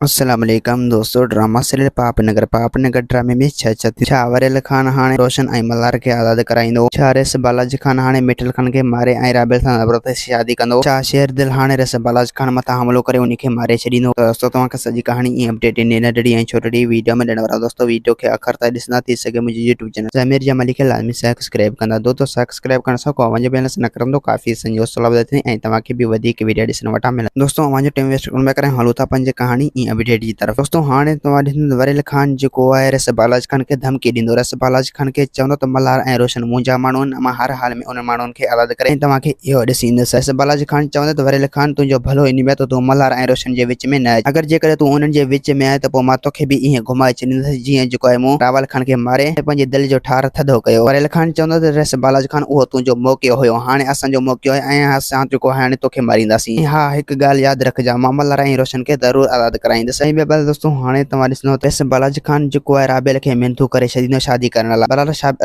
अस्सलाम वालेकुम दोस्तों। ड्रामा सीरियल पापनगर ड्रामे में छा वरियल खान हाणे रोशन ऐं मल्हार खे आज़ाद कराईंदो। छा रिस बालाजी खान हाणे मिठल खान खे मारे ऐं राबेल सां ज़बरदस्ती शादी कंदो। छा शेर दिल हाणे रिस बालाजी खान मथां हमलो करे उन खे मारे छॾींदो। त दोस्तों तव्हांखे सॼी कहानी ऐं अपडेट इन नंढड़ी ऐं छोटड़ी वीडियो में ॾियण वारा दोस्तों वीडियो खे आख़िर ताईं ॾिसंदा थी सघे मुंहिंजे यूट्यूब चैनल ज़मीर जमाली खे लाज़मी सब्सक्राइब कंदा। दोस्तों सब्सक्राइब करण सां को अवंज बैलेंस न करंदो काफ़ी संजो सलाह थी ऐं तव्हांखे बि वधीक वीडियो ॾिसण वटां मिलंदा। दोस्तों अवंजो टाइम वेस्ट न करे हलूं था पंहिंजे कहानी ऐं अपडेट जी तरफ़। दोस्तों हाणे तव्हां ॾिसंदो वरियल खान जेको आहे रिस बालाजी खान खे धमकी ॾींदो। रिस बालाजी खान खे चवंदो त मल्हार ऐं रोशन मुंहिंजा माण्हू आहिनि, मां हर हाल में उन माण्हुनि खे आज़ाद करे तव्हांखे इहो ॾिसी ईंदुसि। रिस बालाजी खान चवंदो त वरियल खान तुंहिंजो भलो इन में त तूं मल्हार ऐं रोशन जे विच में न अचु। अगरि जेकर तूं उन्हनि जे विच में आहे त पोइ मां तोखे बि ईअं घुमाए छॾींदुसि जीअं जेको आहे मूं रावल खान खे मारे पंहिंजे दिलि जो ठार थधो कयो। वरियल खान चवंदो त रिस बालाजी खान उहो तुंहिंजो मौक़ियो हुयो, हाणे असांजो मौक़ियो आहे ऐं असां जेको हाणे तोखे मारींदासीं। हा हिकु ॻाल्हि यादि रखजां, मां मल्हार ऐं रोशन खे ज़रूरु आज़ाद कराईंदुसि। ऐं ॿियो दोस्तों हाणे तव्हां ॾिसंदो रिस बालाजी खान जेको आहे राबेल खे मिनथू करे छॾींदो शादी करण लाइ।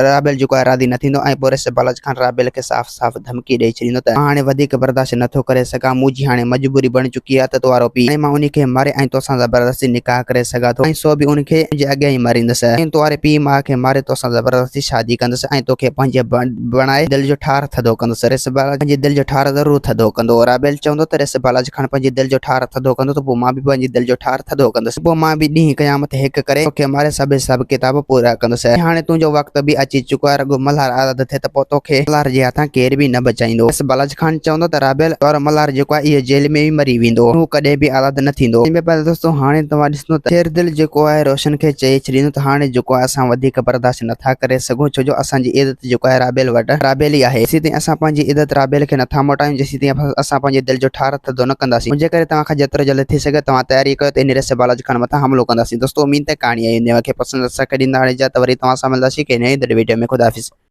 राबेल जेको आहे राज़ी न थींदो ऐं पोइ रिस बालाजी खान राबेल खे साफ़ साफ़ धमकी ॾेई छॾींदो त हाणे वधीक बर्दाश्त नथो करे सघां, मुंहिंजी हाणे मजबूरी बणी चुकी आहे त तो वारो पीउ मां उन खे मारे ऐं तोसां ज़बरदस्ती निकाह करे सघां थो ऐं सो बि उन खे मुंहिंजे अॻियां ई मारींदुसि ऐं तो वारे पीउ माउ खे मारे तोसां ज़बरदस्ती शादी कंदुसि ऐं तोखे पंहिंजे बणाए दिलि जो ठार थधो कंदुसि। रिस बालाजी पंहिंजे दिलि जो ठार ज़रूरु थधो कंदो। राबेल चवंदो त रिस बालाजी खान पंहिंजे दिलि जो ठार थधो कंदो त पोइ मां बि पंहिंजी दिलि जो ठार थधो कंदुसि। पोइ मां बि ॾींहुं क़यामत हिकु करे तोखे मारे सभु हिसाब किताब पूरा कंदुसि। हाणे तुंहिंजो वक़्तु बि अची चुको आहे, रुॻो मल्हार आज़ाद थिए त पोइ तोखे मल्हार जे हथां केर बि न बचाईंदो। रिस बालाजी खान चवंदो त राबेल और मल्हार जेको आहे इहो जेल में ई मरी वेंदो, हू कॾहिं बि आज़ाद न थींदो। दोस्तों हाणे तव्हां ॾिसंदो त शेर दिल जेको आहे रोशन खे चई छॾींदो त हाणे जेको आहे असां वधीक बर्दाश्त नथा करे सघूं, छो जो असांजी इज़त जेको आहे राबेल वटि राबेल ई आहे। जेसीं ताईं असां पंहिंजी इज़त राबेल खे नथा मोटायूं, जेसीं ताईं असां पंहिंजे दिलि जो ठार थधो न कंदासीं। मुंहिंजे करे तव्हांखां जेतिरो जल्दी थी सघे तव्हां तयारी कयो त इन रिस बालाजी खान मथां हमलो कंदासीं। दोस्तों उमीद है कहाणी आई खे पसंदि ॾींदा हाणे जा त वरी तव्हां सां मिलंदासीं कंहिं नई वीडियो में। ख़ुदा हाफ़िज़।